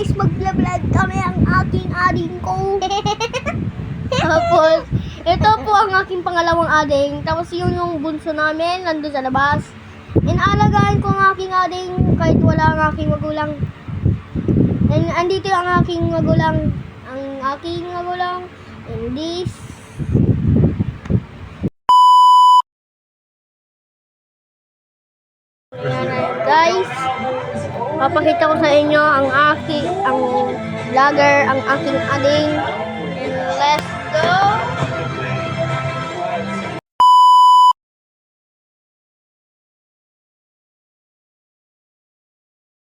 guys, mag-vlog kami ang aking ading ko. Tapos, ito po ang aking pangalawang ading. Tapos yun yung bunso namin, nandun sa labas. Inaalagaan ko ang aking ading kahit wala ang aking magulang. And andito ang aking magulang. Ang aking magulang. And this. Guys, papakita ko sa inyo ang vlogger, ang aking ading. And let's go!